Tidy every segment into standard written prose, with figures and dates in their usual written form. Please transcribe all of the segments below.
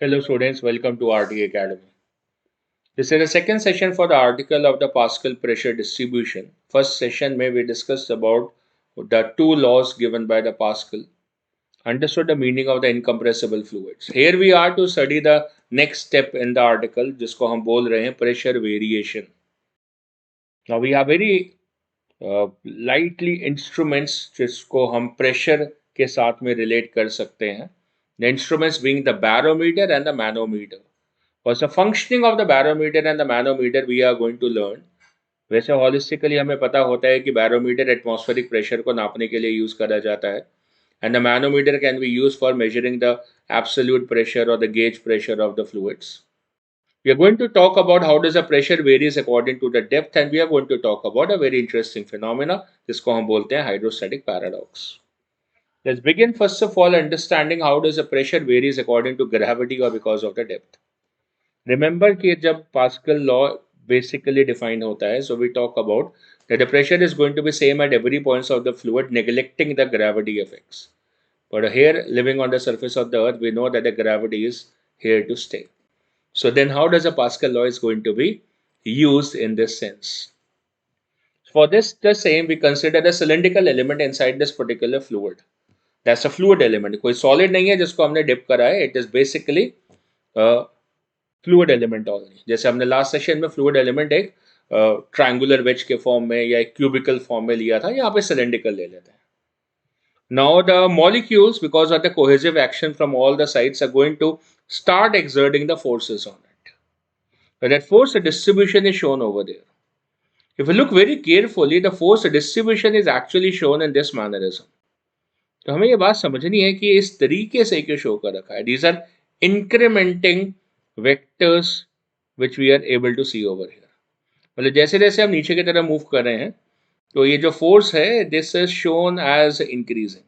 Hello students, welcome to RT Academy. This is the second session for the article of the Pascal pressure distribution. First session may we discussed about the two laws given by the Pascal, understood the meaning of the incompressible fluids. Here we are to study the next step in the article जिसको हम बोल रहे हैं pressure variation. Now we have very lightly instruments जिसको हम pressure के साथ में relate कर सकते हैं. The instruments being the barometer and the manometer. What's the functioning of the barometer and the manometer we are going to learn. वैसे holistically हमें पता होता है कि barometer atmospheric pressure को नापने के लिए यूज करा जाता है and the manometer can be used for measuring the absolute pressure or the gauge pressure of the fluids. We are going to talk about how does the pressure varies according to the depth and we are going to talk about a very interesting phenomena जिसको हम बोलते हैं hydrostatic paradox. Let's begin first of all understanding how does the pressure varies according to gravity or because of the depth. Remember कि जब Pascal law basically defined होता है, so we talk about that the pressure is going to be same at every points of the fluid, neglecting the gravity effects. But here, living on the surface of the earth, we know that the gravity is here to stay. So then, how does the Pascal law is going to be used in this sense? For this, the same we consider the cylindrical element inside this particular fluid. That's a fluid element. कोई solid नहीं है जिसको हमने dip करा है. It is basically fluid element already. जैसे हमने last session में फ्लूइड एलिमेंट एक ट्रायंगुलर वेज के फॉर्म में या एक क्यूबिकल फॉर्म में लिया था, यहाँ पे सिलेंड्रिकल ले लेते हैं. Now the molecules because of the cohesive action from all the sides are going to start exerting the forces on it. But that force distribution is shown over there. If you look very carefully, the force distribution is actually shown in this mannerism. तो हमें ये बात समझनी है कि इस तरीके से क्यों शो कर रखा है. These are incrementing vectors which we are able to see over here. मतलब जैसे जैसे हम नीचे की तरफ मूव कर रहे हैं तो ये जो फोर्स है this is shown as increasing.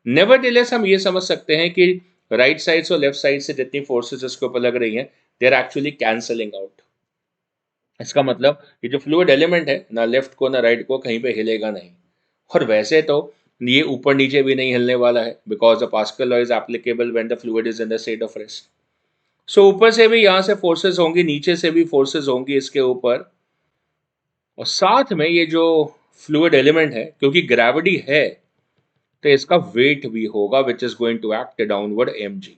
Nevertheless हम ये समझ सकते हैं कि राइट साइड और लेफ्ट साइड से जितनी फोर्सेस इसके ऊपर लग रही हैं they are actually cancelling out. इसका मतलब ये जो फ्लूइड एलिमेंट है ना लेफ्ट को ना राइट को कहीं पे हिलेगा नहीं. और वैसे तो ये ऊपर नीचे भी नहीं हिलने वाला है because the Pascal law is applicable when the fluid is in the state of rest. So ऊपर से भी यहाँ से फोर्सेस होंगी, नीचे से भी फोर्सेस होंगी इसके ऊपर, और साथ में ये जो फ्लूइड एलिमेंट है क्योंकि ग्रेविटी है तो इसका वेट भी होगा which is going to act downward mg.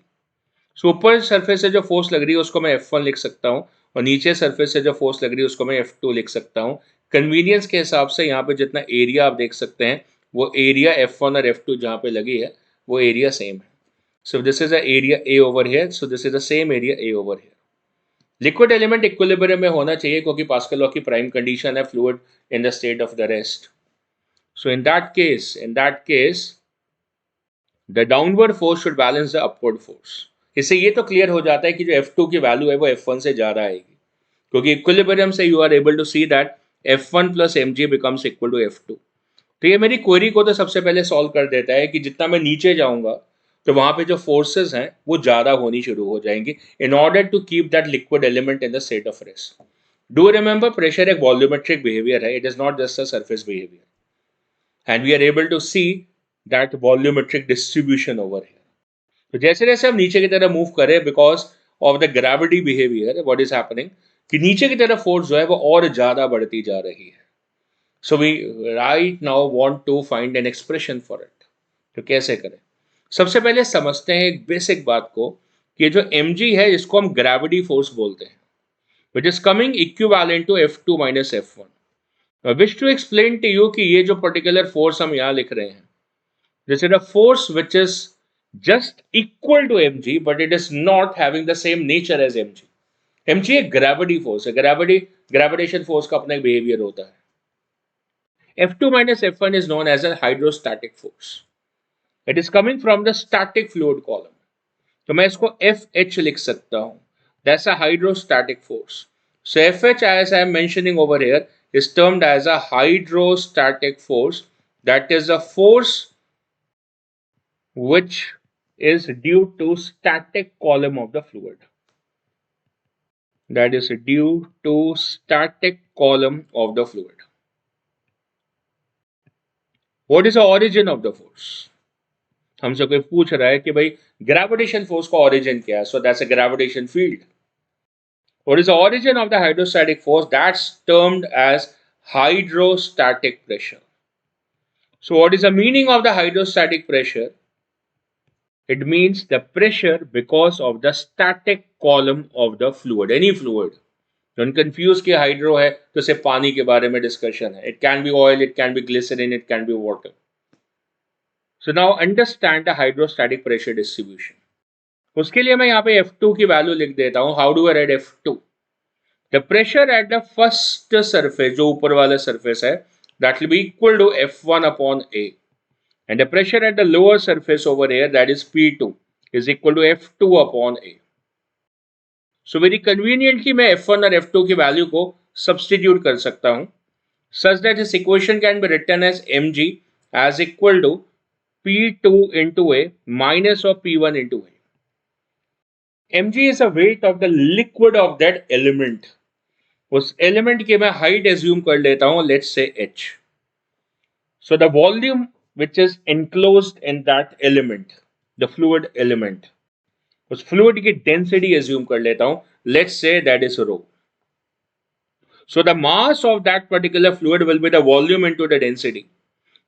So ऊपर सरफेस से जो फोर्स लग रही है उसको मैं F1 लिख सकता हूँ और नीचे सरफेस से जो फोर्स लग रही है उसको मैं F2 लिख सकता हूँ. कन्वीनियंस के हिसाब से यहाँ पे जितना एरिया आप देख सकते हैं वो एरिया F1 और F2 जहाँ पे लगी है वो एरिया सेम है. So this is the area A over here, so this is the same area A over here. Liquid element equilibrium में होना चाहिए क्योंकि पास्कल लॉ की प्राइम कंडीशन है fluid in the state of the rest. So in that case the downward force should balance the upward force. इससे ये तो clear हो जाता है कि जो F2 की वैल्यू है वो F1 से ज़्यादा आएगी क्योंकि इक्विलिब्रियम से you are able to see that F1 plus mg becomes equal to F2. तो ये मेरी क्वेरी को तो सबसे पहले सॉल्व कर देता है कि जितना मैं नीचे जाऊंगा तो वहां पे जो फोर्सेस हैं वो ज़्यादा होनी शुरू हो जाएंगी in order to keep that liquid element in the state of rest. Do remember pressure एक वॉल्यूमेट्रिक बिहेवियर है, it is not just a surface behaviour and we are able to see that volumetric distribution over here. तो जैसे जैसे हम नीचे की तरफ move करें because of the gravity behaviour what is happening कि नीचे की तरफ फोर्स जो है वो और ज़्यादा बढ़ती जा रही है. So we right now want to find an expression for it. तो कैसे करें? सबसे पहले समझते हैं एक बेसिक बात को कि जो mg है इसको हम ग्रेविटी फोर्स बोलते हैं which is coming equivalent to F2 minus F1. I wish to explain to you कि ये जो particular force हम यहाँ लिख रहे हैं this is a force which is just equal to mg but it is not having the same nature as mg. mg एक gravity force है, gravitation force का अपना एक behavior होता है. F2 minus F1 is known as a hydrostatic force. It is coming from the static fluid column. तो मैं इसको FH लिख सकता हूं. That's a hydrostatic force. So FH, as I am mentioning over here, is termed as a hydrostatic force. That is a force which is due to static column of the fluid. That is due to static column of the fluid. What is the origin of the force? हमसे कोई पूछ रहा है कि भाई gravitation force का origin क्या है? So that's a gravitation field. What is the origin of the hydrostatic force? That's termed as hydrostatic pressure. So what is the meaning of the hydrostatic pressure? It means the pressure because of the static column of the fluid, any fluid. Don't confuse कि hydro है तो सिर्फ पानी के बारे में discussion है. It can be oil, it can be glycerin, it can be water. So now understand the hydrostatic pressure distribution. उसके लिए मैं यहाँ पे F2 की वैल्यू लिख देता हूँ. How do I write F2? The pressure at the first surface, जो ऊपर वाला surface है, that will be equal to F1 upon A. And the pressure at the lower surface over here, that is P2, is equal to F2 upon A. So very conveniently मैं F1 और F2 की value को substitute कर सकता हूँ, such that this equation can be written as mg as equal to P2 into A minus of P1 into A. mg is the weight of the liquid of that element. उस element की मैं height assume कर लेता हूं, let's say h. So the volume which is enclosed in that element, the fluid element, उस fluid की density assume कर लेता हूं, let's say that is rho. So the mass of that particular fluid will be the volume into the density.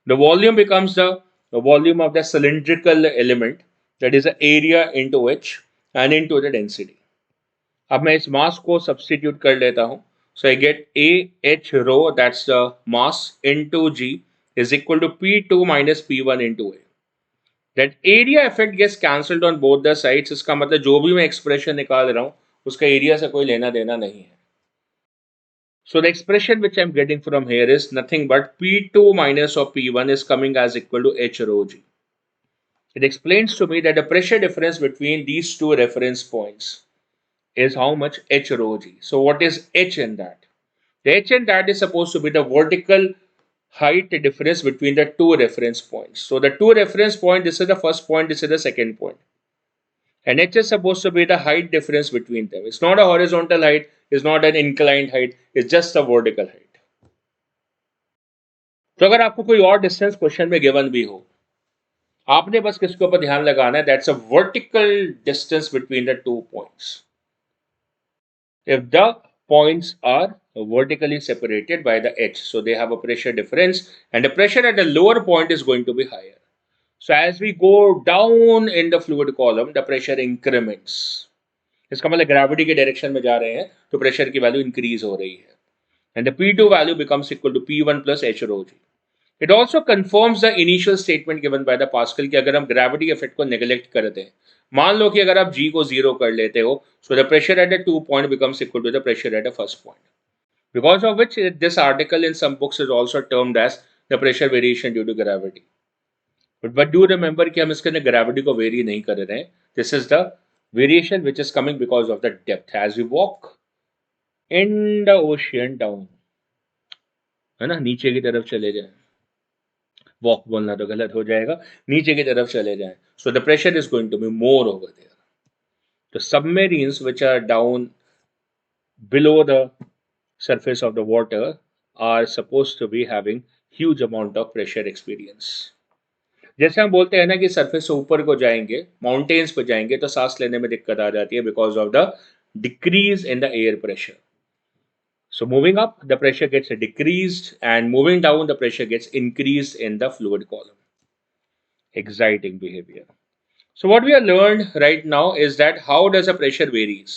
The volume becomes the volume of the cylindrical element, that is the area into h and into the density. अब मैं इस मास को substitute कर लेता हूं. So I get AH rho, that's the mass, into G is equal to P2 minus P1 into A. That area effect gets cancelled on both the sides. इसका मतलब जो भी मैं एक्सप्रेशन निकाल रहा हूँ उसका एरिया से कोई लेना देना नहीं है. So the expression which I am getting from here is nothing but P2 minus of P1 is coming as equal to H rho G. It explains to me that the pressure difference between these two reference points is how much H rho G. So what is H in that? The H in that is supposed to be the vertical height difference between the two reference points. So the two reference point, this is the first point, this is the second point. And H is supposed to be the height difference between them. It's not a horizontal height, it's not an inclined height, it's just a vertical height. तो अगर आपको कोई और distance question में given भी हो, आपने बस किसके ऊपर ध्यान लगाना है, that's a vertical distance between the two points. If the points are vertically separated by the h, so they have a pressure difference and the pressure at the lower point is going to be higher. So as we go down in the fluid column, the pressure increments. इसका मतलब gravity के direction में जा रहे हैं तो pressure की value increase हो रही है. And the P2 value becomes equal to P1 plus H rho G. It also confirms the initial statement given by the Pascal कि अगर हम ग्रेविटी इफेक्ट को नेग्लेक्ट करते हैं, मान लो कि अगर आप G को जीरो कर लेते हो, so the pressure at the 2 point becomes equal to the pressure at the first point. Because of which this article in some books is also termed as the pressure variation due to gravity. But do remember कि हम इसके अंदर gravity को very नहीं कर रहे हैं. This is the variation which is coming because of the depth. As we walk in the ocean down, है ना, नीचे की तरफ चले जाएं. वॉक बोलना तो गलत हो जाएगा, नीचे की तरफ चले जाएं. So the pressure is going to be more over there. The submarines which are down below the surface of the water are supposed to be having huge amount of pressure experience. जैसे हम बोलते हैं ना कि surface से ऊपर को जाएंगे, माउंटेन्स पर जाएंगे तो सांस लेने में दिक्कत आ जाती है because of the decrease in the air pressure. So moving up, the pressure gets decreased, and moving down, the pressure gets increased in the fluid column. Exciting behavior. So what we have learned right now is that how does the pressure varies.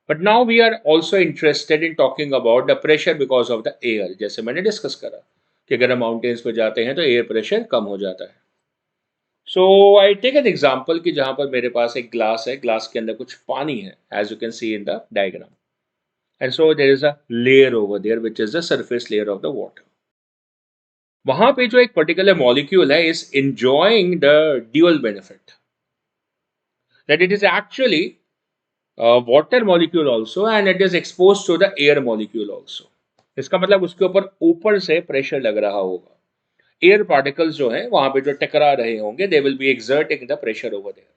But now we are also interested in talking about the pressure because of the air. जैसे मैंने discuss करा कि अगर हम mountains पे जाते हैं तो एयर प्रेशर कम हो जाता है. सो आई टेक एन एग्जाम्पल कि जहां पर मेरे पास एक ग्लास है, ग्लास के अंदर कुछ पानी है, as you can see in the diagram. And so there is a layer over there which is the surface layer of the water. वहां पे जो एक पर्टिकुलर मॉलिक्यूल है is enjoying the dual benefit that it is actually a water molecule also and it is exposed to the air molecule also. इसका मतलब उसके ऊपर से प्रेशर लग रहा होगा. एयर पार्टिकल्स जो है वहां पे जो टकरा रहे होंगे they will be exerting the pressure over there.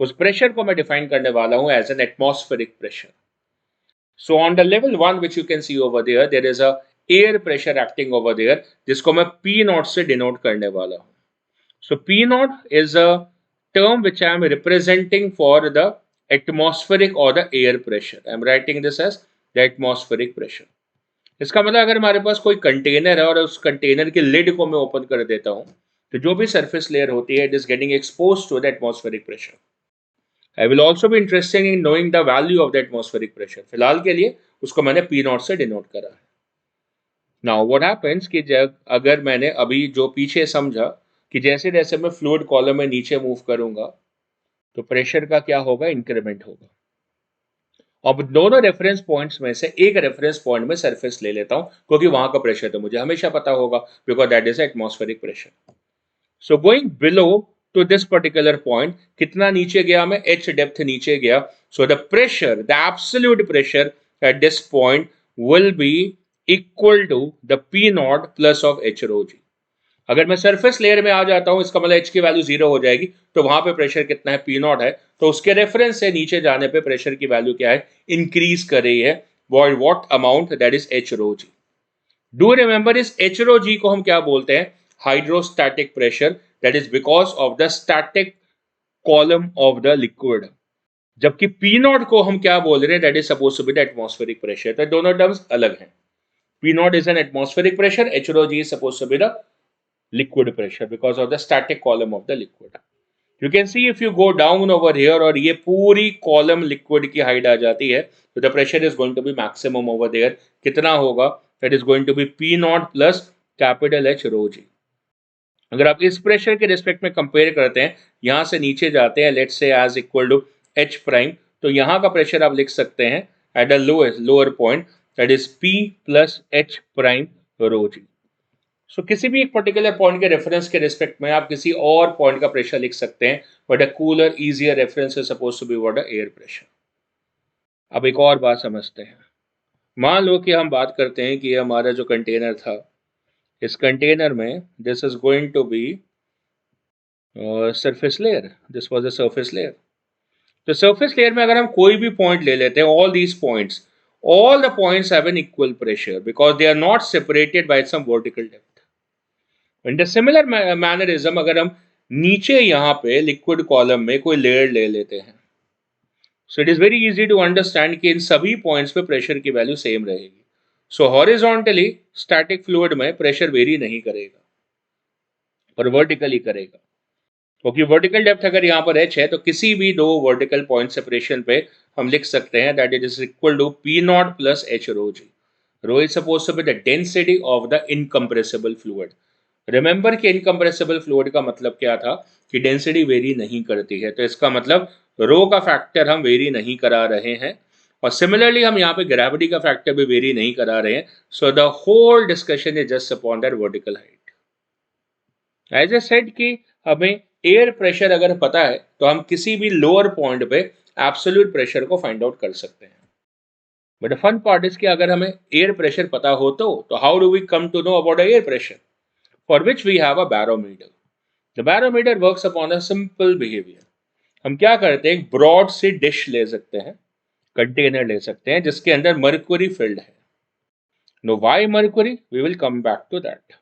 उस प्रेशर को मैं डिफाइन करने वाला हूं as an atmospheric pressure. So on the level 1 which you can see over there is a air pressure acting over there जिसको मैं P0 से denote करने वाला हूं. So P0 is a term which I am representing for the atmospheric or the air pressure. I am writing this as the atmospheric pressure. इसका मतलब अगर हमारे पास कोई कंटेनर है और उस कंटेनर के लिड को मैं ओपन कर देता हूं, तो जो भी सरफेस लेयर होती है, it is getting expose to the atmospheric pressure. I will also be interested in knowing the value of the atmospheric pressure. फिलहाल के लिए उसको मैंने पी नॉट से डिनोट करा है. नाउ व्हाट हैपेंस कि जब अगर मैंने अभी जो पीछे समझा कि जैसे जैसे मैं फ्लूइड कॉलम में नीचे मूव करूंगा तो प्रेशर का क्या होगा, इंक्रीमेंट होगा. अब दोनों रेफरेंस पॉइंट्स में से एक रेफरेंस पॉइंट में सरफेस ले लेता हूं, क्योंकि वहां का प्रेशर तो मुझे हमेशा पता होगा, because that is atmospheric pressure. So going below to this particular point, कितना नीचे गया मैं, h डेप्थ नीचे गया. So the pressure, the absolute pressure at this point will be equal to the P not plus of h rho g. अगर मैं surface layer में आ जाता हूं, इसका मतलब h की वैल्यू 0 हो जाएगी, तो वहां पे प्रेशर कितना है, पी नॉट है. तो उसके रेफरेंस से नीचे जाने पे प्रेशर की वैल्यू क्या है, इंक्रीज कर रही है. What amount, that is h rho g. Do remember इस h रो जी को हम क्या बोलते हैं, hydrostatic pressure. That is because of the static column of the liquid. जबकि पी नॉट को हम क्या बोल रहे हैं, that is suppose to be the atmospheric pressure. तो दोनों टर्म्स अलग हैं. P nought is an atmospheric pressure, h rho g is suppose to be the liquid pressure because of the static column of the liquid. You can see if you go down over here और ये पूरी column liquid की height आ जाती है, तो the pressure is going to be maximum over there. कितना होगा, that is going to be P naught plus capital H rho g. अगर आप इस प्रेशर के रिस्पेक्ट में कंपेयर करते हैं, यहां से नीचे जाते हैं, let's say as equal to H prime, तो यहां का प्रेशर आप लिख सकते हैं at a lower point, that is P plus H prime rho g. So किसी भी एक पर्टिकुलर पॉइंट के रेफरेंस के रिस्पेक्ट में आप किसी और पॉइंट का प्रेशर लिख सकते हैं, but a cooler easier reference is suppose to be what, air pressure. अब एक और बात समझते हैं. मान लो कि हम बात करते हैं कि हमारा जो कंटेनर था, इस कंटेनर में this is going to be surface layer. This was a surface layer. तो सरफेस लेयर में अगर हम कोई भी पॉइंट ले लेते हैं, all the points have an equal pressure because they are not separated by some vertical depth. In the similar mannerism अगर हम नीचे यहाँ पे लिक्विड कॉलम में कोई लेयर ले लेते हैं, so it is very easy to understand कि इन सभी पॉइंट्स पे प्रेशर की वैल्यू सेम रहेगी. सो हॉरिजॉन्टली स्टैटिक फ्लूइड में प्रेशर वेरी नहीं करेगा, पर वर्टिकली करेगा, क्योंकि वर्टिकल डेप्थ अगर यहाँ पर h है, तो किसी भी दो वर्टिकल पॉइंट सेपरेशन पे हम लिख सकते हैं that it is equal to P not plus h rho g. Rho is suppose to be the density of the incompressible fluid. Remember कि इनकम्प्रेसिबल फ्लूइड का मतलब क्या था, कि डेंसिटी वेरी नहीं करती है, तो इसका मतलब रो का फैक्टर हम वेरी नहीं करा रहे हैं, और सिमिलरली हम यहाँ पे ग्रेविटी का फैक्टर भी वेरी नहीं करा रहे हैं. So the whole discussion is just upon that vertical height. As a said कि हमें एयर प्रेशर अगर पता है, तो हम किसी भी लोअर पॉइंट पे एब्सोल्यूट प्रेशर को फाइंड आउट कर सकते हैं. बट फन पार्ट इज कि अगर हमें एयर प्रेशर पता हो तो how do we come to know about air pressure, for which we have a barometer. The barometer works upon a simple behavior. हम क्या करते हैं, एक ब्रॉड सी डिश ले सकते हैं, कंटेनर ले सकते हैं जिसके अंदर मर्क्यूरी फिल्ड है. No why mercury, we will come back to that.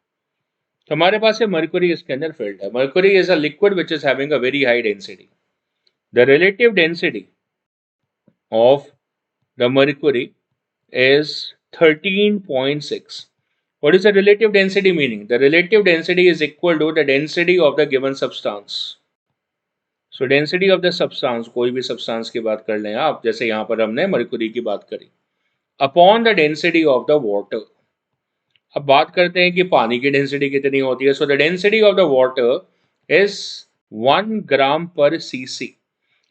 तो हमारे पास ये मर्क्यूरी इसके अंदर फिल्ड है. Mercury is a liquid which is having a very high density. The relative density of the mercury is 13.6. What is the relative density meaning? The relative density is equal to the density of the given substance. So density of the substance, कोई भी substance की बात कर लें आप, जैसे यहाँ पर हमने मर्क्यूरी की बात करी, upon the density of the water. अब बात करते हैं कि पानी की डेंसिटी कितनी होती है. So the density of the water is 1 gram per cc.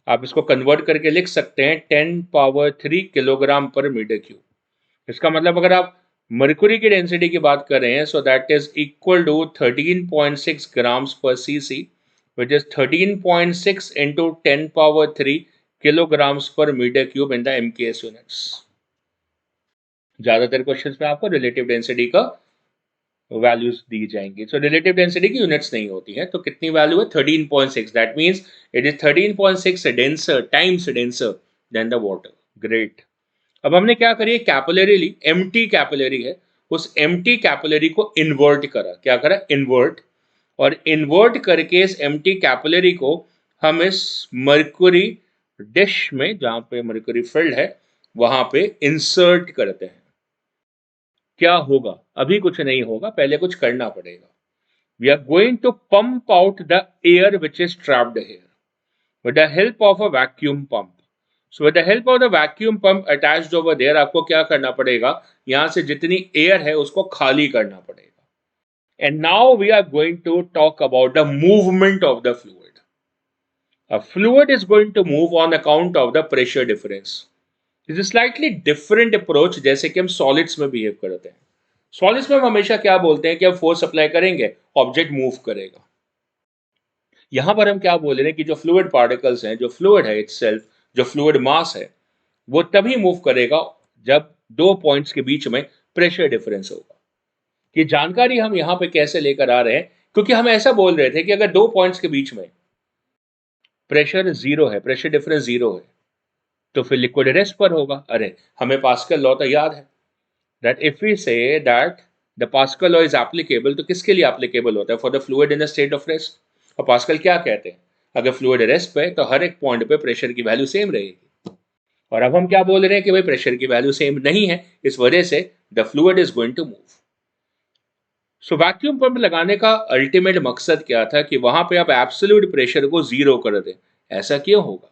आप इसको कन्वर्ट करके लिख सकते हैं 10³ किलोग्राम पर मीटर क्यूब. इसका मतलब अगर आप मर्क्यूरी की डेंसिटी की बात कर रहे हैं, so that is equal to 13.6 grams per cc, which is 13.6 into 10³ kilograms per metre cube in the MKS units. ज्यादातर क्वेश्चंस में आपको रिलेटिव डेंसिटी का वैल्यूज दी जाएंगी. सो रिलेटिव डेंसिटी की यूनिट्स नहीं होती है, तो कितनी वैल्यू है, 13.6. That means it is 13.6 denser times denser than the water. Great. अब हमने क्या करी, कैपिलरी एम्प्टी कैपिलरी है, उस एम्प्टी कैपिलरी को इन्वर्ट करा. क्या करा, इन्वर्ट. और इन्वर्ट करके इस एम्प्टी कैपिलरी को हम इस मर्क्यूरी डिश में, जहां पे मर्क्यूरी फिल्ड है, वहां पे इंसर्ट करते हैं। क्या होगा? अभी कुछ नहीं होगा, पहले कुछ करना पड़ेगा। We are going to pump out the air which is trapped here with the help of a vacuum pump. So with the help of the vacuum pump attached over there, आपको क्या करना पड़ेगा? यहां से जितनी एयर है उसको खाली करना पड़ेगा। And now we are going to talk about the movement of the fluid. A fluid is going to move on account of the pressure difference. This is slightly different approach जैसे कि हम solids में behave करते हैं। Solids में हम हमेशा क्या बोलते हैं कि हम फोर्स अप्लाई करेंगे, ऑब्जेक्ट मूव करेगा। यहां पर हम क्या बोल रहे हैं कि जो फ्लूइड पार्टिकल्स हैं, जो फ्लूइड है इटसेल्फ, जो फ्लूइड मास है, वो तभी मूव करेगा जब दो पॉइंट्स के बीच में प्रेशर डिफरेंस होगा। ये जानकारी हम यहां पे कैसे लेकर आ रहे हैं? क्योंकि हम ऐसा बोल रहे थे कि अगर दो पॉइंट्स के बीच में प्रेशर जीरो है, प्रेशर डिफरेंस जीरो है, तो फिर लिक्विड रेस्ट पर होगा। अरे, हमें पास्कल लॉ तो याद है, that if we say that the Pascal law is applicable, तो किसके लिए एप्लीकेबल होता है? For the fluid in a state of rest. और पास्कल क्या कहते हैं? अगर फ्लूइड रेस्ट पे, तो हर एक पॉइंट पे प्रेशर की वैल्यू सेम रहेगी। और अब हम क्या बोल रहे हैं कि भाई प्रेशर की वैल्यू सेम नहीं है, इस वजह से the fluid is going to move. So vacuum pump लगाने का अल्टीमेट मकसद क्या था? कि वहां पे आप एब्सोल्यूट प्रेशर को जीरो कर दें। ऐसा क्यों होगा?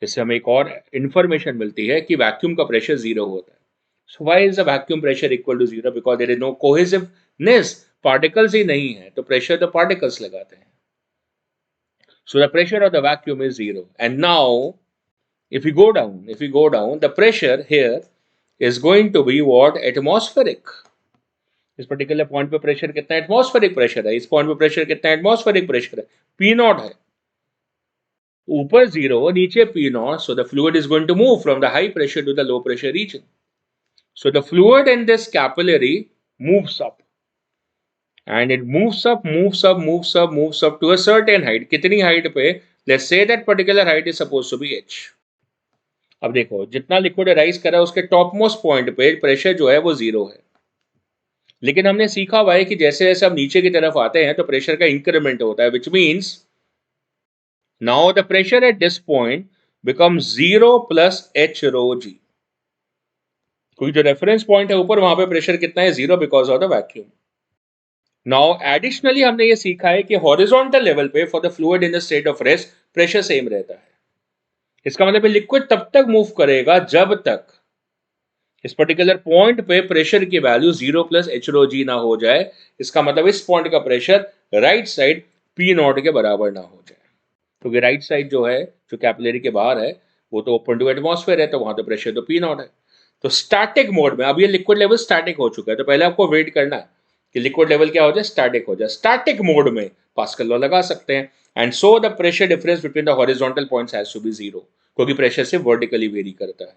इससे हमें एक और इंफॉर्मेशन मिलती है कि वैक्यूम का प्रेशर जीरो होता है। So why is the vacuum pressure equal to zero? Because there is no cohesiveness, particles ही नहीं है, तो प्रेशर तो पार्टिकल्स लगाते हैं। So the pressure of the vacuum is zero. And now if we go down, the pressure here is going to be what? Atmospheric. इस particular point पे pressure कितना? एटमॉस्फेरिक प्रेशर है। इस पॉइंट पे pressure कितना? Atmospheric pressure है, P naught है। ऊपर जीरो, नीचे P naught. So the fluid is going to move from the high pressure to the low pressure region. So the fluid in this capillary moves up, and it moves up to a certain height. कितनी height पे? Let's say that particular height is supposed to be h. अब देखो, जितना liquid rise करा उसके top most point पे pressure जो है वो जीरो है। लेकिन हमने सीखा हुआ है कि जैसे जैसे हम नीचे की तरफ आते हैं तो प्रेशर का इंक्रीमेंट होता है, which means now the pressure at this point become zero plus H rho g. क्योंकि जो रेफरेंस पॉइंट है ऊपर, वहां पे प्रेशर कितना है? Zero, because of the vacuum. Now additionally हमने ये सीखा है कि हॉरिजॉन्टल लेवल पे for the fluid in the state of rest pressure same रहता है। इसका मतलब लिक्विड तब तक मूव करेगा जब तक इस पर्टिकुलर पॉइंट पे प्रेशर की value zero plus H rho जी ना हो जाए। इसका मतलब इस पॉइंट का pressure right side P not के बराबर ना हो जाए, क्योंकि राइट साइड जो है, जो कैपिलरी के बाहर है, वो तो ओपन टू एटमॉस्फेयर है, तो वहां तो प्रेशर तो पी नॉट है। तो स्टैटिक मोड में अब ये लिक्विड लेवल स्टैटिक हो चुका है, तो पहले आपको वेट करना है कि लिक्विड लेवल क्या हो जाए? स्टैटिक हो जाए। स्टैटिक मोड में पास्कल लॉ लगा सकते हैं, and so the pressure difference between the horizontal points has to be zero, क्योंकि प्रेशर से वर्टिकली वेरी करता है।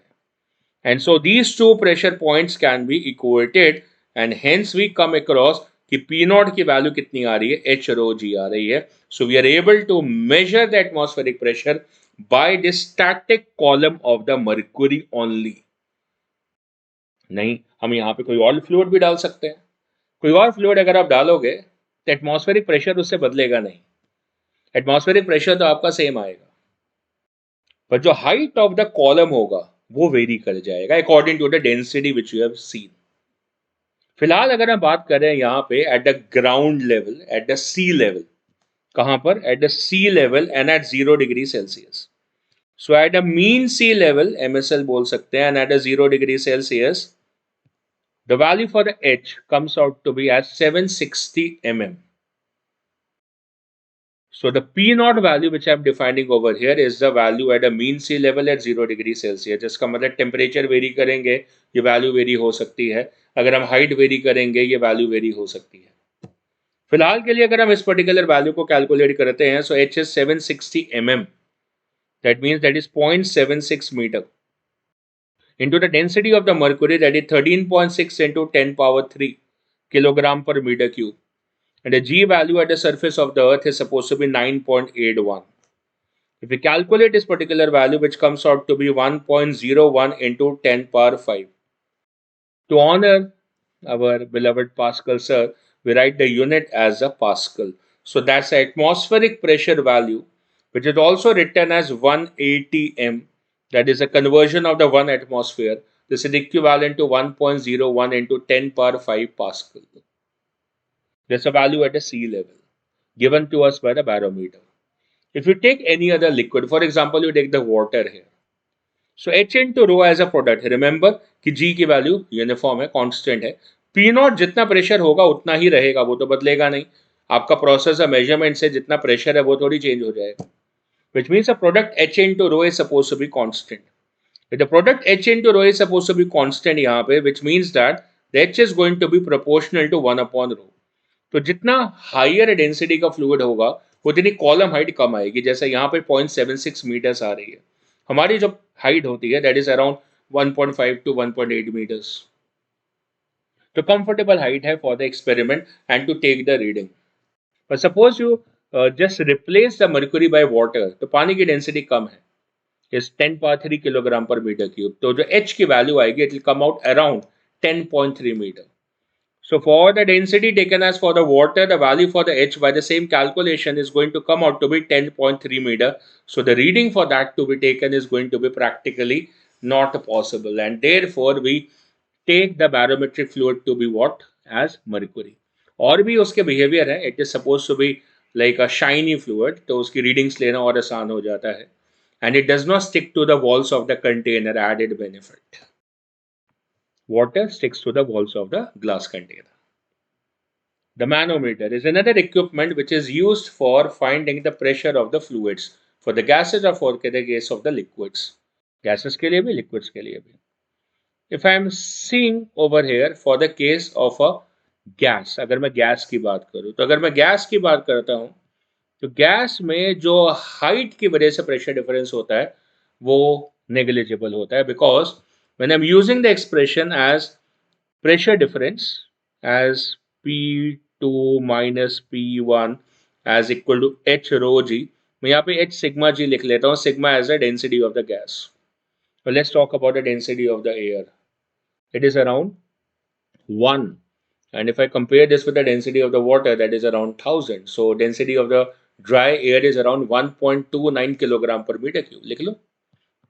And so these two pressure points can be equated, and hence we come across कि P naught की value कितनी आ रही है? H rho g आ रही है। So we are able to measure the atmospheric pressure by the static column of the mercury only. नहीं, हम यहाँ पे कोई और फ्लूइड भी डाल सकते हैं। कोई और फ्लूइड अगर आप डालोगे तो एटमॉस्फेरिक प्रेशर उससे बदलेगा नहीं। एटमॉस्फेरिक प्रेशर तो आपका सेम आएगा, पर जो हाइट ऑफ द कॉलम होगा वो वेरी कर जाएगा according to the density which you have seen. फिलहाल अगर हम बात करें यहाँ पे at the ground level, at the sea level, कहां पर? At the sea level and at 0 degree Celsius. So at the mean sea level, MSL बोल सकते हैं, and at 0 degree Celsius the value for the H comes out to be as 760 mm. So the P naught value which I am defining over here is the value at a mean sea level at 0 degree Celsius. जिसका मतलब temperature vary करेंगे, ये value very हो सकती है। अगर हम height very करेंगे, ये वैल्यू वेरी हो सकती है। फिलहाल के लिए अगर हम इस पर्टिकुलर वैल्यू को कैलकुलेट करते हैं, सो H is 760 mm, that means that is 0.76 meter into the density of the mercury, that is 13.6 into 10 power 3 kilogram per meter cube, and the G value at the surface of the earth is supposed to be 9.81. If we calculate this particular value, which comes out to be 1.01 into 10 power 5. To honor our beloved Pascal sir, we write the unit as a Pascal. So that's the atmospheric pressure value which is also written as 180 m. That is a conversion of the 1 atmosphere. This is equivalent to 1.01 into 10 power 5 Pascal. There's a value at the sea level given to us by the barometer. If you take any other liquid, for example, you take the water here. So H into rho as a product, remember कि G की value uniform है, constant है. P not जितना pressure होगा उतना ही रहेगा, वो तो बदलेगा नहीं. आपका प्रोसेस है मेजरमेंट से जितना प्रेशर है वो थोड़ी चेंज हो जाएगा. Which means the product H into rho is supposed to be constant. If the product H into rho is supposed to be constant यहाँ पे, which means that the H is going to be proportional to 1 upon rho. तो जितना higher density का fluid होगा उतनी column height कम आएगी. जैसे यहाँ पे 0.76 मीटर्स आ रही है, हमारी जो हाइट होती है that is around 1.5 to 1.8 meters. तो कंफर्टेबल हाइट है for the experiment and to take the reading. But suppose you just replace the mercury by water, तो पानी की डेंसिटी कम है, is 10 power 3 kilogram per metre cube. तो जो H की वैल्यू आएगी it will come out around 10.3 metre. So for the density taken as for the water, the value for the H by the same calculation is going to come out to be 10.3 meter. So the reading for that to be taken is going to be practically not possible, and therefore we take the barometric fluid to be what? As mercury. और भी उसके behavior है, it is supposed to be like a shiny fluid, तो उसकी readings लेना और आसान हो जाता है, and it does not stick to the walls of the container, added benefit. Water sticks to the walls of the glass container. The manometer is another equipment which is used for finding the pressure of the fluids for the gases or for the case of the liquids. Gases के लिए भी, liquids के लिए भी. If I am seeing over here for the case of a gas, अगर मैं gas की बात करूँ, तो अगर मैं गैस की बात करता हूँ तो गैस में जो हाइट की वजह से प्रेशर डिफरेंस होता है वो नेग्लिजिबल होता है, because when I'm using the expression as pressure difference as P2 minus P1 as equal to H rho G, मैं यहाँ पे H sigma G लिख लेता हूँ, sigma as the density of the gas. So let's talk about the density of the air. It is around 1, and if I compare this with the density of the water, that is around 1000. So density of the dry air is around 1.29 kilogram per meter cube. लिख लो.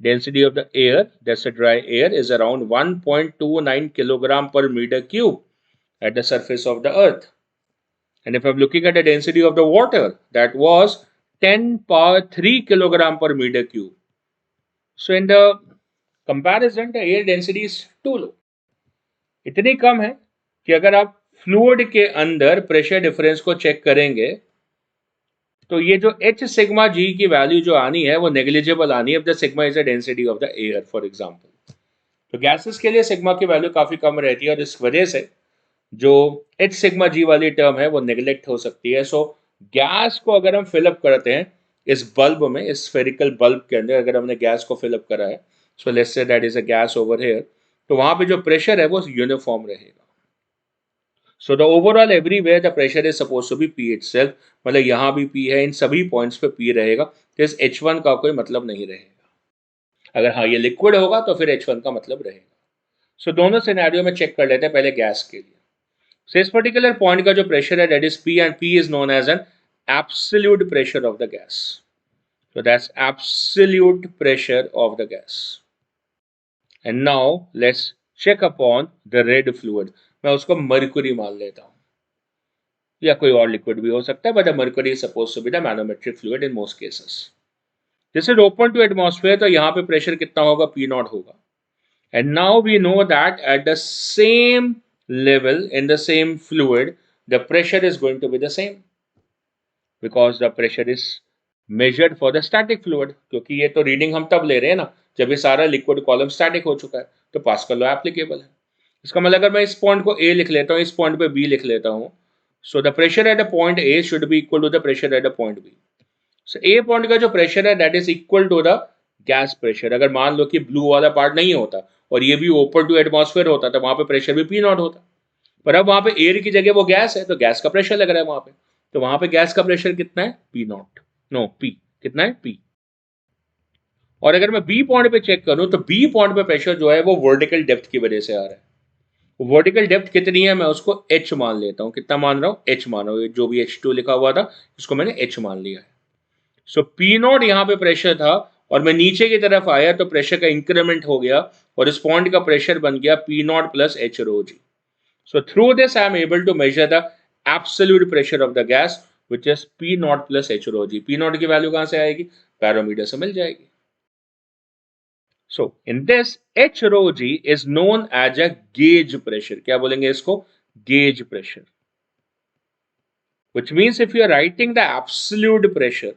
Density of the air, that's a dry air, is around 1.29 kilogram per meter cube at the surface of the earth. And if I'm looking at the density of the water, that was 10 power 3 kilogram per meter cube. So in the comparison, the air density is too low. इतनी कम है कि अगर आप fluid के अंदर pressure difference को check करेंगे तो ये जो H सिग्मा G की वैल्यू जो आनी है वो नेग्लिजिबल आनी है if the sigma is the density of the air, for example. तो गैसेस के लिए सिग्मा की वैल्यू काफी कम रहती है और इस वजह से जो H सिग्मा G वाली टर्म है वो नेग्लेक्ट हो सकती है. सो गैस को अगर हम फिलअप करते हैं इस बल्ब में, इस स्फेरिकल बल्ब के अंदर अगर हमने गैस को फिलअप करा है, so let's say that is a gas over here, तो वहां पे जो प्रेशर है वो यूनिफॉर्म रहेगा. So the overall everywhere the pressure is supposed to be P itself. मतलब यहाँ भी P है, इन सभी पॉइंट्स पे P रहेगा, तो इस H1 का कोई मतलब नहीं रहेगा. अगर हाँ ये लिक्विड होगा तो फिर H1 का मतलब रहेगा. सो दोनों सिनेरियो में चेक कर लेते हैं पहले गैस के लिए. सो इस पर्टिकुलर पॉइंट का जो प्रेशर है that is P, and P is known as an absolute pressure of the gas. So that's absolute pressure of the gas. And now let's check upon the red fluid. मैं उसको mercury मान लेता हूँ, या कोई और liquid भी हो सकता है, but the mercury is supposed to be the manometric fluid in most cases. This is open to atmosphere, तो यहाँ पे प्रेशर कितना होगा? P नॉट होगा. And now we know that at the same level in the same fluid the pressure is going to be the same, because the pressure is measured for the static fluid. क्योंकि ये तो reading हम तब ले रहे हैं ना जब ये सारा लिक्विड कॉलम स्टैटिक हो चुका है, तो पास्कल लॉ एप्लीकेबल है. इसका मतलब अगर मैं इस पॉइंट को A लिख लेता हूँ, इस पॉइंट पे B लिख लेता हूँ, so the pressure at the point A should be equal to the pressure at the point B. So A point का जो प्रेशर है that is equal to the gas pressure. अगर मान लो कि ब्लू वाला पार्ट नहीं होता और ये भी ओपन टू एटमॉस्फेयर होता तो वहां पे प्रेशर भी P नॉट होता, पर अब वहां पे एयर की जगह वो गैस है तो गैस का प्रेशर लग रहा है वहां पे, तो वहां पे गैस का प्रेशर कितना है? P नॉट, नो P कितना है? P. और अगर मैं B पॉइंट पे चेक करूं तो B पॉइंट पे प्रेशर जो है वो वर्टिकल डेप्थ की वजह से आ रहा है. वर्टिकल डेप्थ कितनी है? मैं उसको H मान लेता हूं. कितना मान रहा हूं? H मान रहा हूं. जो भी H2 लिखा हुआ था इसको मैंने H मान लिया है. सो पी नॉट यहाँ पे प्रेशर था और मैं नीचे की तरफ आया तो प्रेशर का इंक्रीमेंट हो गया और इस पॉइंट का प्रेशर बन गया P not plus H rho G. So through this, I am able to measure the absolute pressure of the gas, which is P naught plus H rho g. P naught की value कहाँ से आएगी? Barometer से मिल जाएगी. So in this, H rho g is known as a gauge pressure. क्या बोलेंगे इसको? Gauge pressure. Which means if you are writing the absolute pressure,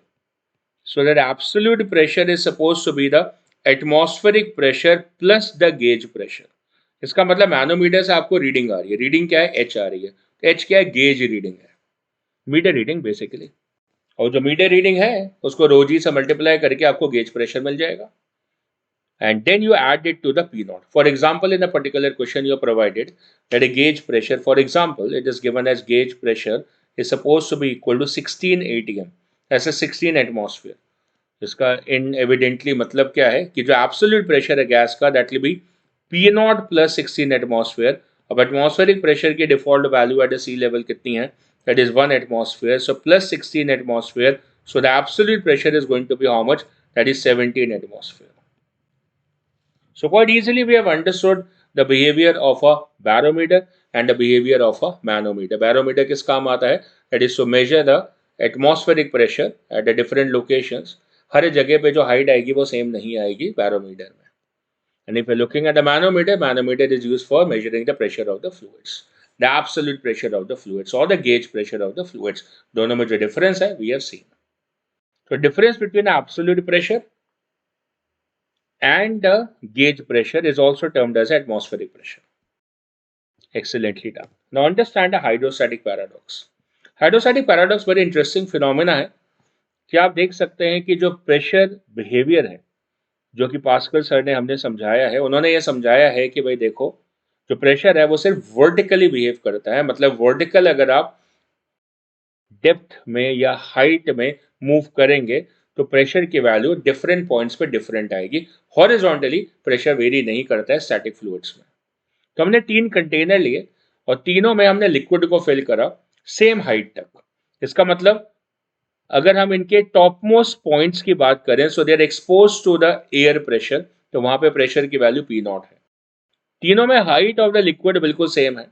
so that absolute pressure is supposed to be the atmospheric pressure plus the gauge pressure. इसका मतलब manometer से आपको reading आ रही है. Reading क्या है? एच आ रही है. तो एच क्या है? गेज रीडिंग है, मीटर रीडिंग बेसिकली. और जो मीटर रीडिंग है उसको रोजी से मल्टीप्लाई करके आपको गेज प्रेशर मिल जाएगा. And then you add it to the P naught. For example, in a particular question, you are provided that a gauge pressure, for example, it is given as gauge pressure is supposed to be equal to 16 atm. ऐसे 16 atmosphere. इसका इन evidently मतलब क्या है कि जो absolute pressure है gas का that will be P not plus 16 atmosphere. अब एटमॉस्फेरिक प्रेशर की default value at sea level कितनी है? That is 1 atmosphere. So plus 16 atmosphere. So the absolute pressure is going to be how much? That is 17 atmosphere. So quite easily we have understood the behavior of a barometer and the behavior of a manometer. Barometer किस काम आता है? That is to measure the atmospheric pressure at the different locations. हर जगह पे जो height आएगी वो same नहीं आएगी बैरोमीटर में. And if you're looking at a manometer, manometer is used for measuring the pressure of the fluids, the absolute pressure of the fluids or the gauge pressure of the fluids. दोनों में जो difference है we have seen. So difference between absolute pressure and the gauge pressure is also termed as atmospheric pressure. Excellently done. Now understand the hydrostatic paradox. Hydrostatic paradox very interesting phenomena है कि आप देख सकते हैं कि जो pressure behaviour है जो कि पास्कल सर ने हमने समझाया है, उन्होंने ये समझाया है कि भाई देखो जो प्रेशर है वो सिर्फ वर्टिकली बिहेव करता है. मतलब वर्टिकल अगर आप डेप्थ में या हाइट में मूव करेंगे तो प्रेशर की वैल्यू डिफरेंट पॉइंट्स पे डिफरेंट आएगी. हॉरिजॉन्टली प्रेशर वेरी नहीं करता है स्टैटिक फ्लूइड्स में. तो हमने 3 कंटेनर लिए और तीनों में हमने लिक्विड को फिल करा सेम हाइट तक. इसका मतलब अगर हम इनके टॉप मोस्ट पॉइंट्स की बात करें so they are expose to the air pressure, तो वहां पे प्रेशर की वैल्यू पी नॉट है. तीनों में हाइट ऑफ द लिक्विड बिल्कुल सेम है.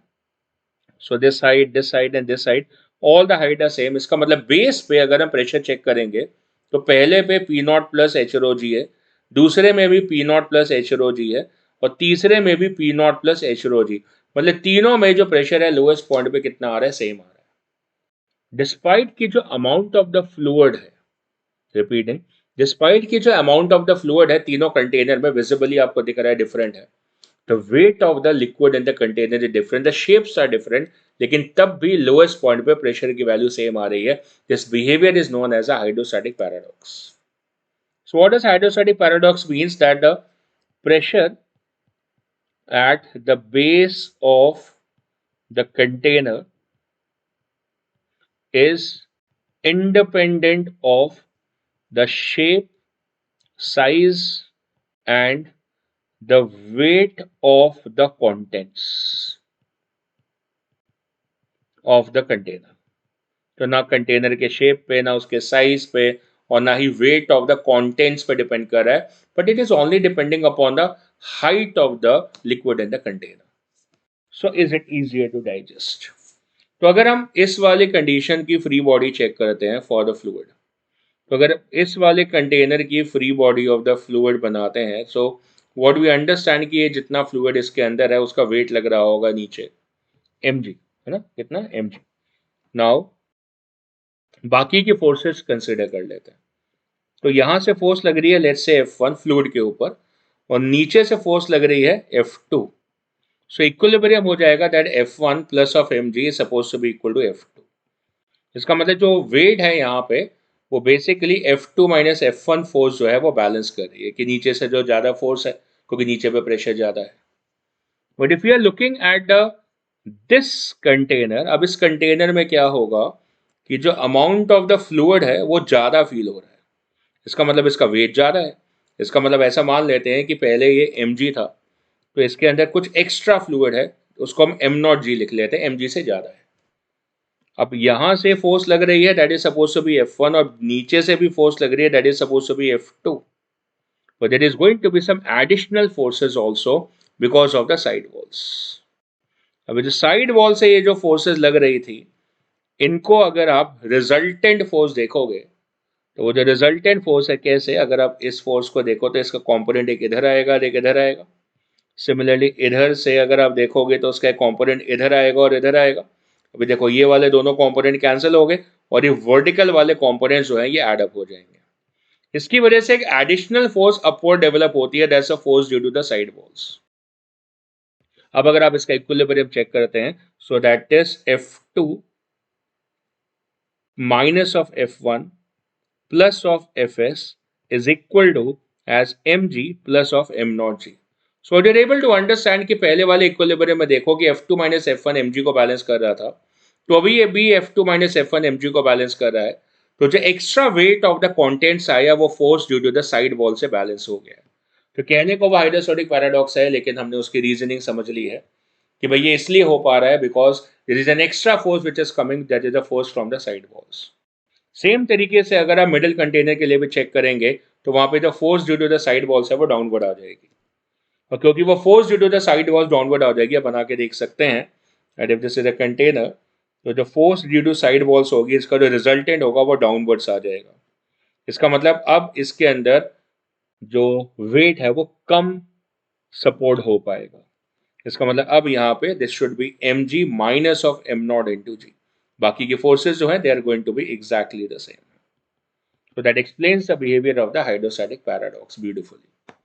So this side and this side all the height are same. इसका मतलब बेस पे अगर हम प्रेशर चेक करेंगे तो पहले पे P not plus H rho जी है, दूसरे में भी P not plus H rho जी है और तीसरे में भी P not plus H rho जी. मतलब तीनों में जो प्रेशर है लोएस्ट पॉइंट पे कितना आ रहा है? सेम आ रहा है. डिस्पाइट की जो अमाउंट ऑफ द फ्लूइड है, रिपीटिंग, डिस्पाइट की जो अमाउंट ऑफ द फ्लूइड है तीनों कंटेनर में विजिबली आपको दिख रहा है डिफरेंट है. The weight of the liquid in the container is different, the shapes are different, लेकिन तब भी lowest point पे pressure की value same आ रही है. This behavior is known as a hydrostatic paradox. So what does hydrostatic paradox means? That the pressure at the base of the container is independent of the shape, size and the weight of the contents of the container. तो ना container के shape पे, ना उसके size पे और ना ही वेट ऑफ द कंटेंट्स पे डिपेंड कर रहा है, but it is only depending upon the height of the liquid in the container. So is it easier to digest? तो अगर हम इस वाली कंडीशन की फ्री बॉडी चेक करते हैं फॉर द फ्लूइड, तो अगर इस वाले कंटेनर की free body of the fluid बनाते हैं सो व्हाट वी अंडरस्टैंड कि ये जितना फ्लूइड इसके अंदर है उसका वेट लग रहा होगा नीचे mg, है ना? कितना? mg. नाउ बाकी की फोर्सेस कंसिडर कर लेते हैं. तो यहां से फोर्स लग रही है लेट्स से F1 फ्लूइड के ऊपर और नीचे से फोर्स लग रही है F2. सो इक्विलिब्रियम हो जाएगा that F1 plus of mg is suppose to be equal to F2. इसका मतलब जो वेट है यहाँ पे वो basically F2 minus F1 force जो है वो बैलेंस कर रही है कि नीचे से जो ज़्यादा फोर्स है क्योंकि नीचे पे प्रेशर ज़्यादा है. But if you are looking at the this container, अब इस कंटेनर में क्या होगा कि जो अमाउंट ऑफ द फ्लूइड है वो ज़्यादा फील हो रहा है. इसका मतलब इसका वेट ज़्यादा है. इसका मतलब ऐसा मान लेते हैं कि पहले ये mg था तो इसके अंदर कुछ एक्स्ट्रा फ्लूइड है, उसको हम m0g लिख लेते हैं, mg से ज़्यादा है. अब यहां से फोर्स लग रही है, that is suppose to be F1, और नीचे से भी फोर्स लग रही है, that is suppose to be F2, but there is going to be some additional forces also because of the side walls. अब जो साइड वॉल से ये जो फोर्सेस लग रही थी, इनको अगर आप रिजल्टेंट फोर्स देखोगे, तो वो जो रिजल्टेंट फोर्स है, कैसे, अगर आप इस फोर्स को देखो तो इसका कंपोनेंट एक इधर आएगा और एक इधर आएगा। सिमिलरली इधर से अगर आप देखोगे तो उसका कंपोनेंट इधर आएगा और इधर आएगा। अभी देखो ये वाले दोनों कंपोनेंट कैंसिल हो गए और ये वर्टिकल वाले कंपोनेंट्स जो हैं ये ऐड अप हो जाएंगे। इसकी वजह से एक एडिशनल फोर्स अपवर्ड डेवलप होती है, that's a force due to the side walls. अब अगर आप इसका इक्विलिब्रियम चेक करते हैं, so that is F2 minus of F1 plus of Fs is equal to as mg plus of m naught g. So you're able to understand कि पहले वाले equilibrium में देखो कि F2 माइनस F1 mg को balance कर रहा था, तो अभी ये भी F2 माइनस F1 mg को बैलेंस कर रहा है। तो जो extra weight of the contents आया वो force due to the side wall से बैलेंस हो गया। तो कहने को वो हाइड्रोस्टैटिक पैराडॉक्स है, लेकिन हमने उसकी रीजनिंग समझ ली है कि भाई ये इसलिए हो पा रहा है because there is an extra force which is coming, that is the force from the side walls. Same तरीके से अगर आप मिडिल कंटेनर के लिए भी चेक करेंगे तो वहां पे जो force due to the side walls है वो डाउनवर्ड आ जाएगी, और क्योंकि वो force due to the side walls downward आ जाएगी, आप बना के देख सकते हैं at if this is a container, तो जो force due to side walls होगी इसका जो रिजल्टेंट होगा वो डाउनवर्ड्स आ जाएगा। इसका मतलब अब इसके अंदर जो वेट है वो कम सपोर्ट हो पाएगा। इसका मतलब अब यहाँ पे this should be mg minus of m not into g. बाकी के फोर्सेस जो है they are going to be exactly the same. So that explains the behavior of the hydrostatic paradox beautifully.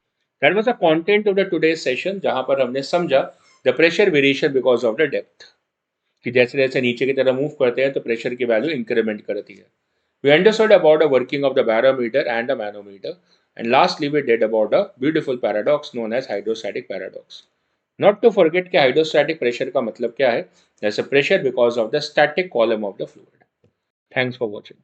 That was the content of the today's session, जहां पर हमने समझा the pressure variation because of the depth, कि जैसे जैसे नीचे की तरफ मूव करते हैं तो प्रेशर की वैल्यू इंक्रीमेंट करती है। We understood about the working of the barometer and the manometer, and lastly we did about the beautiful paradox known as hydrostatic paradox. Not to forget कि hydrostatic pressure का मतलब क्या है, there's a pressure because of the static column of the fluid. Thanks for watching.